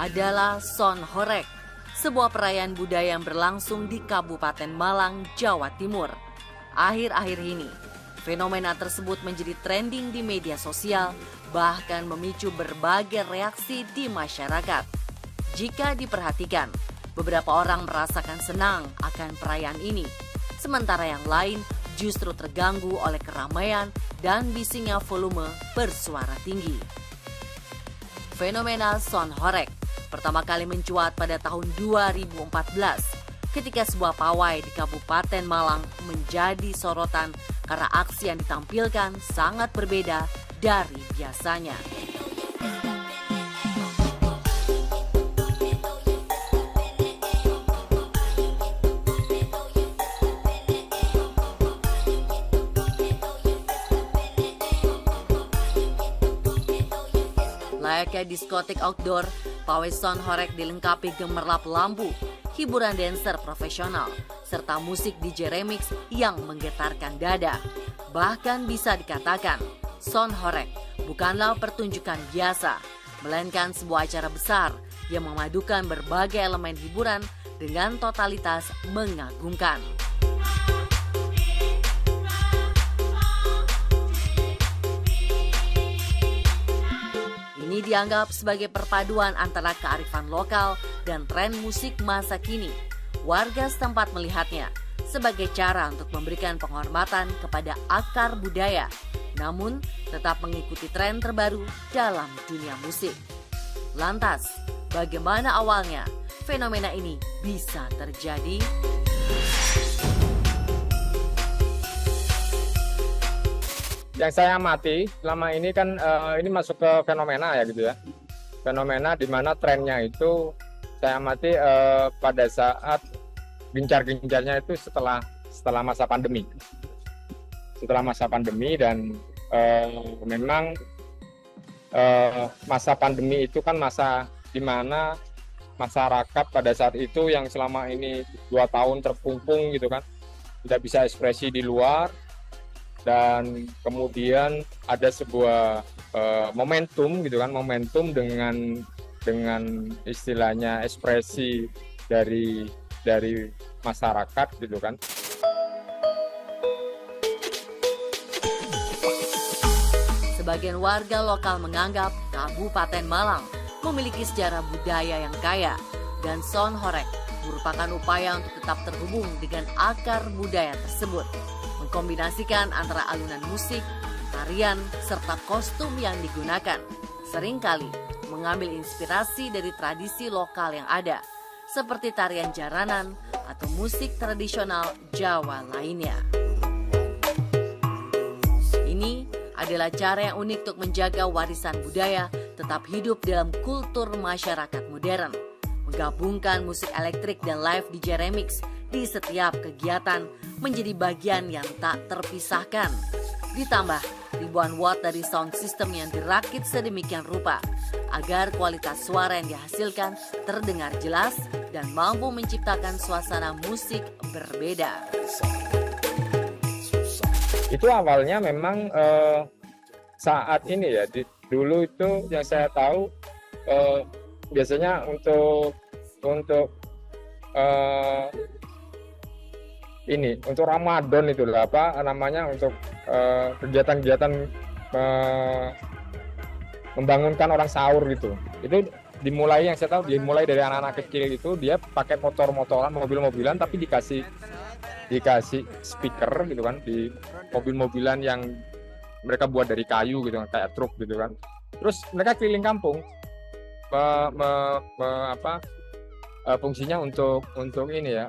adalah Son Horeg, sebuah perayaan budaya yang berlangsung di Kabupaten Malang, Jawa Timur. Akhir-akhir ini, fenomena tersebut menjadi trending di media sosial, bahkan memicu berbagai reaksi di masyarakat. Jika diperhatikan, beberapa orang merasakan senang akan perayaan ini, sementara yang lain justru terganggu oleh keramaian dan bisingnya volume bersuara tinggi. Fenomena Son Horeg pertama kali mencuat pada tahun 2014 ketika sebuah pawai di Kabupaten Malang menjadi sorotan karena aksi yang ditampilkan sangat berbeda dari biasanya. Layaknya diskotik outdoor, pawai Son Horeg dilengkapi gemerlap lampu, hiburan dancer profesional, serta musik DJ remix yang menggetarkan dada. Bahkan bisa dikatakan, Son Horeg bukanlah pertunjukan biasa, melainkan sebuah acara besar yang memadukan berbagai elemen hiburan dengan totalitas mengagumkan. Ini dianggap sebagai perpaduan antara kearifan lokal dan tren musik masa kini. Warga setempat melihatnya sebagai cara untuk memberikan penghormatan kepada akar budaya, namun tetap mengikuti tren terbaru dalam dunia musik. Lantas, bagaimana awalnya fenomena ini bisa terjadi? Yang saya amati selama ini kan ini masuk ke fenomena ya gitu ya. Fenomena di mana trennya itu saya amati pada saat gencar-gencarnya itu setelah masa pandemi. Setelah masa pandemi dan memang masa pandemi itu kan masa di mana masyarakat pada saat itu yang selama ini 2 tahun terkungkung gitu kan, tidak bisa ekspresi di luar. Dan kemudian ada sebuah momentum gitu kan, momentum dengan istilahnya ekspresi dari masyarakat gitu kan. Sebagian warga lokal menganggap Kabupaten Malang memiliki sejarah budaya yang kaya, dan Son Horeg merupakan upaya untuk tetap terhubung dengan akar budaya tersebut, mengkombinasikan antara alunan musik, tarian, serta kostum yang digunakan. Seringkali mengambil inspirasi dari tradisi lokal yang ada, seperti tarian jaranan atau musik tradisional Jawa lainnya. Ini adalah cara yang unik untuk menjaga warisan budaya tetap hidup dalam kultur masyarakat modern. Menggabungkan musik elektrik dan live DJ remix di setiap kegiatan menjadi bagian yang tak terpisahkan. Ditambah ribuan watt dari sound system yang dirakit sedemikian rupa agar kualitas suara yang dihasilkan terdengar jelas dan mampu menciptakan suasana musik berbeda. Itu awalnya memang saat ini ya, dulu itu yang saya tahu biasanya untuk untuk Ramadan itu lah apa namanya, untuk kegiatan-kegiatan membangunkan orang sahur gitu. Itu dimulai, yang saya tahu dimulai dari anak-anak kecil itu, dia pakai motor-motoran, mobil-mobilan, tapi dikasih speaker gitu kan, di mobil-mobilan yang mereka buat dari kayu gitu kan, kayak truk gitu kan. Terus mereka keliling kampung, fungsinya untuk ini ya,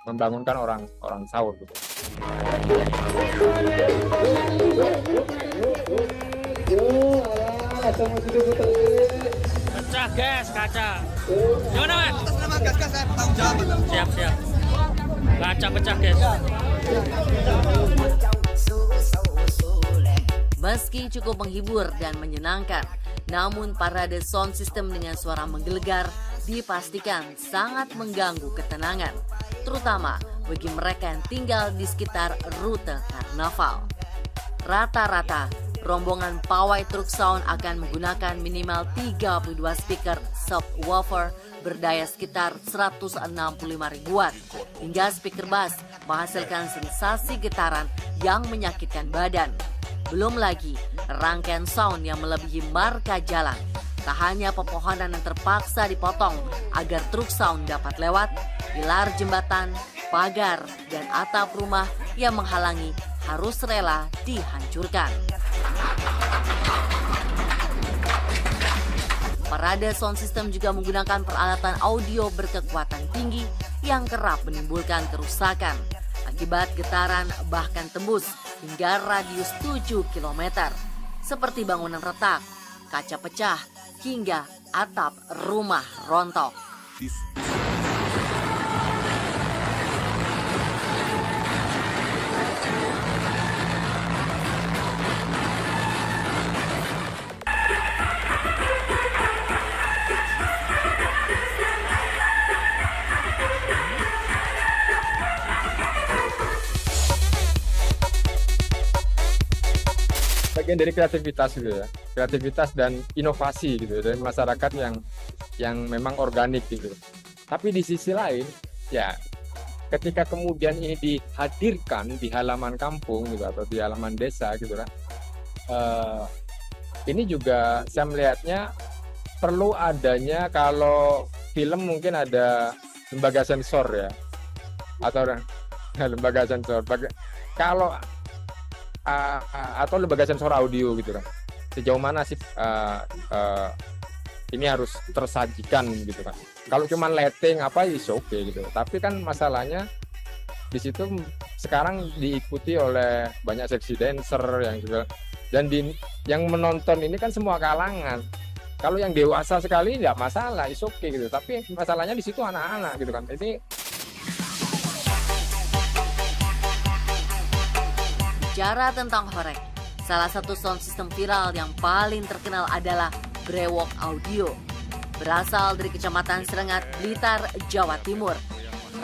membangunkan orang sahur gitu. Pecah gas kaca. Gimana Mas? Gas saya tanggung jawab. Siap. Kaca pecah gas. Meski cukup menghibur dan menyenangkan, namun parade sound system dengan suara menggelegar dipastikan sangat mengganggu ketenangan, terutama bagi mereka yang tinggal di sekitar rute karnaval. Rata-rata rombongan pawai truk sound akan menggunakan minimal 32 speaker subwoofer berdaya sekitar 165 ribuan hingga speaker bass menghasilkan sensasi getaran yang menyakitkan badan. Belum lagi rangkaian sound yang melebihi marka jalan. Tak hanya pepohonan yang terpaksa dipotong agar truk sound dapat lewat, pilar jembatan, pagar, dan atap rumah yang menghalangi harus rela dihancurkan. Parade sound system juga menggunakan peralatan audio berkekuatan tinggi yang kerap menimbulkan kerusakan akibat getaran bahkan tembus hingga radius 7 km, seperti bangunan retak, kaca pecah, hingga atap rumah rontok. Bagian dari kreativitas gitu ya, kreativitas dan inovasi gitu dari masyarakat yang memang organik gitu. Tapi di sisi lain ya, ketika kemudian ini dihadirkan di halaman kampung gitu atau di halaman desa gitu kan, ini juga saya melihatnya perlu adanya, kalau film mungkin ada lembaga sensor ya, atau lembaga sensor kalau atau lembaga sensor audio gitu kan, sejauh mana sih ini harus tersajikan gitu kan. Kalau cuma lighting apa is okay gitu, tapi kan masalahnya di situ sekarang diikuti oleh banyak seksi dancer yang juga, dan yang menonton ini kan semua kalangan. Kalau yang dewasa sekali nggak masalah, is okay gitu, tapi masalahnya di situ anak-anak gitu kan. Ini Bicara tentang horek, salah satu sound system viral yang paling terkenal adalah Brewok Audio. Berasal dari Kecamatan Serengat, Blitar, Jawa Timur.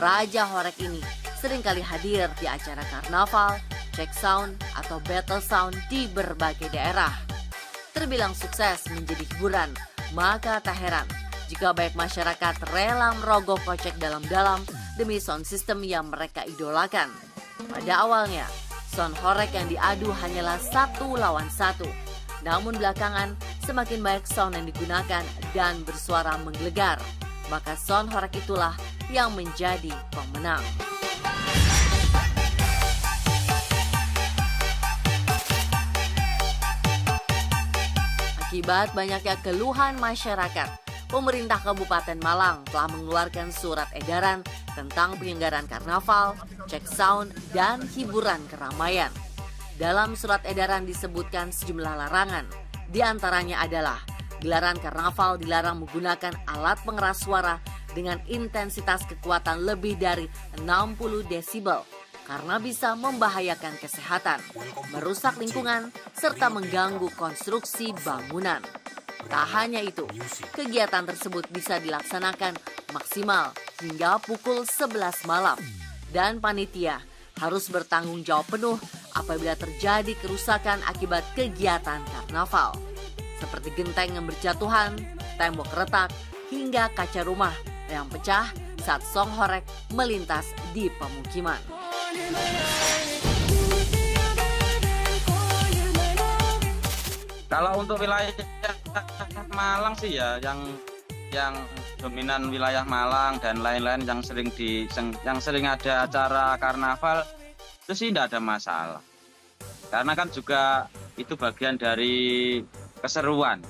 Raja horek ini seringkali hadir di acara karnaval, check sound, atau battle sound di berbagai daerah. Terbilang sukses menjadi hiburan, maka tak heran jika banyak masyarakat rela merogoh kocek dalam-dalam demi sound system yang mereka idolakan. Pada awalnya, sound horek yang diadu hanyalah 1 lawan 1. Namun belakangan semakin banyak sound yang digunakan dan bersuara menggelegar. Maka sound horek itulah yang menjadi pemenang. Akibat banyaknya keluhan masyarakat, pemerintah Kabupaten Malang telah mengeluarkan surat edaran tentang penyelenggaraan karnaval, cek sound, dan hiburan keramaian. Dalam surat edaran disebutkan sejumlah larangan. Di antaranya adalah gelaran karnaval dilarang menggunakan alat pengeras suara dengan intensitas kekuatan lebih dari 60 desibel karena bisa membahayakan kesehatan, merusak lingkungan, serta mengganggu konstruksi bangunan. Tak hanya itu, kegiatan tersebut bisa dilaksanakan maksimal hingga pukul 11 malam. Dan panitia harus bertanggung jawab penuh apabila terjadi kerusakan akibat kegiatan karnaval. Seperti genteng yang berjatuhan, tembok retak, hingga kaca rumah yang pecah saat song horek melintas di pemukiman. Kalau untuk wilayah Malang sih ya, yang dominan wilayah Malang dan lain-lain yang sering ada acara karnaval itu sih tidak ada masalah. Karena kan juga itu bagian dari keseruan.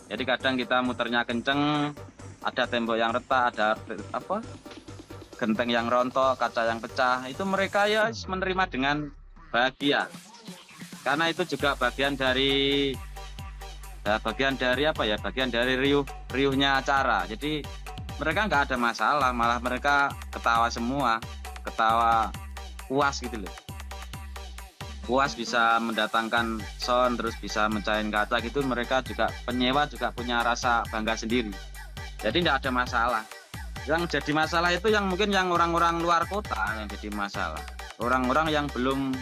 Jadi kadang kita muternya kenceng, ada tembok yang retak, ada genteng yang rontok, kaca yang pecah, itu mereka ya menerima dengan bahagia. Karena itu juga bagian dari riuhnya acara. Jadi mereka nggak ada masalah, malah mereka ketawa semua, ketawa puas gitu loh. Puas bisa mendatangkan sound, terus bisa mencahin kaca gitu. Mereka juga, penyewa juga punya rasa bangga sendiri. Jadi nggak ada masalah. Yang jadi masalah itu yang mungkin yang orang-orang luar kota yang jadi masalah. Orang-orang yang belum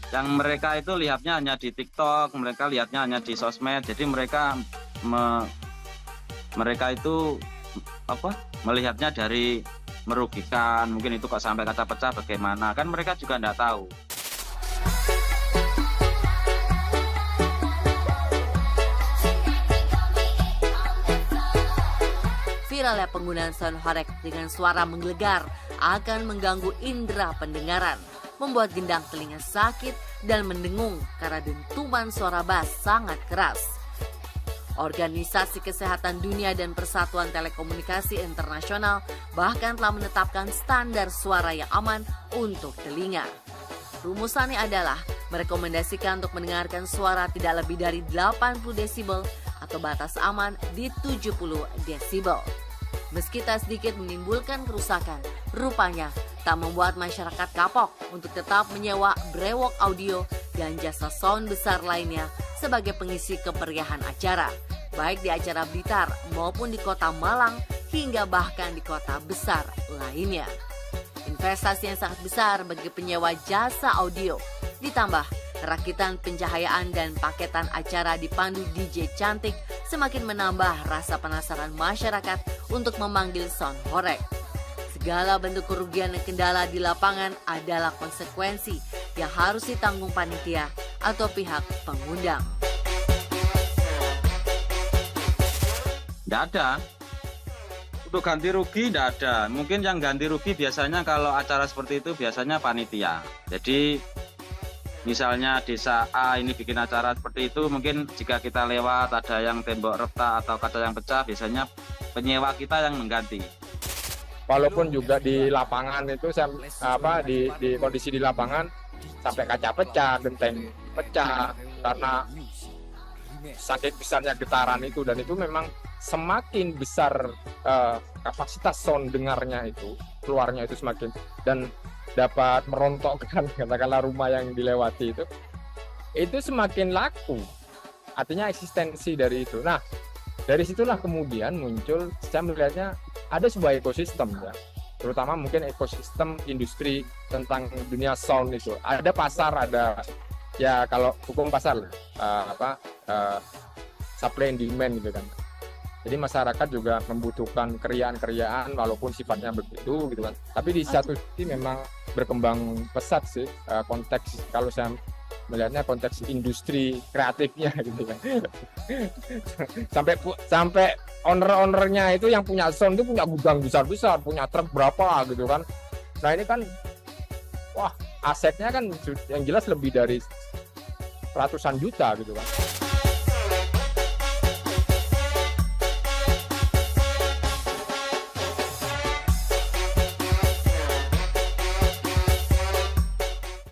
Yang mereka itu lihatnya hanya di TikTok, mereka lihatnya hanya di sosmed. Jadi mereka itu melihatnya dari merugikan, mungkin itu kok sampai kaca pecah bagaimana, kan mereka juga nggak tahu. Viralnya penggunaan sound horeg dengan suara menggelegar akan mengganggu indera pendengaran, membuat gendang telinga sakit dan mendengung karena dentuman suara bass sangat keras. Organisasi Kesehatan Dunia dan Persatuan Telekomunikasi Internasional bahkan telah menetapkan standar suara yang aman untuk telinga. Rumusannya adalah merekomendasikan untuk mendengarkan suara tidak lebih dari 80 desibel atau batas aman di 70 desibel. Meski tak sedikit menimbulkan kerusakan, rupanya tak membuat masyarakat kapok untuk tetap menyewa brewok audio dan jasa sound besar lainnya sebagai pengisi kemeriahan acara, baik di acara Blitar maupun di kota Malang hingga bahkan di kota besar lainnya. Investasi yang sangat besar bagi penyewa jasa audio, ditambah rakitan pencahayaan dan paketan acara dipandu DJ cantik semakin menambah rasa penasaran masyarakat untuk memanggil sound horeg. Segala bentuk kerugian dan kendala di lapangan adalah konsekuensi yang harus ditanggung panitia atau pihak pengundang. Tidak ada. Untuk ganti rugi tidak ada. Mungkin yang ganti rugi biasanya kalau acara seperti itu biasanya panitia. Jadi misalnya desa A ini bikin acara seperti itu, mungkin jika kita lewat ada yang tembok retak atau kaca yang pecah, biasanya penyewa kita yang mengganti. Walaupun juga di lapangan itu di kondisi di lapangan sampai kaca pecah, genteng pecah karena sakit besarnya getaran itu, dan itu memang semakin besar kapasitas sound dengarnya itu, keluarnya itu semakin, dan dapat merontokkan katakanlah rumah yang dilewati itu semakin laku, artinya eksistensi dari itu. Nah, dari situlah kemudian muncul, saya melihatnya ada sebuah ekosistem ya, terutama mungkin ekosistem industri tentang dunia sound itu. Ada pasar, ada ya kalau hukum pasar supply and demand gitu kan. Jadi masyarakat juga membutuhkan keriaan-keriaan walaupun sifatnya begitu gitu kan. Tapi di satu sisi memang berkembang pesat sih konteks, kalau saya melihatnya konteks industri kreatifnya gitu kan. sampai owner-ownernya itu yang punya sound itu punya gudang besar-besar, punya truk berapa gitu kan. Nah ini kan wah, asetnya kan yang jelas lebih dari ratusan juta gitu kan.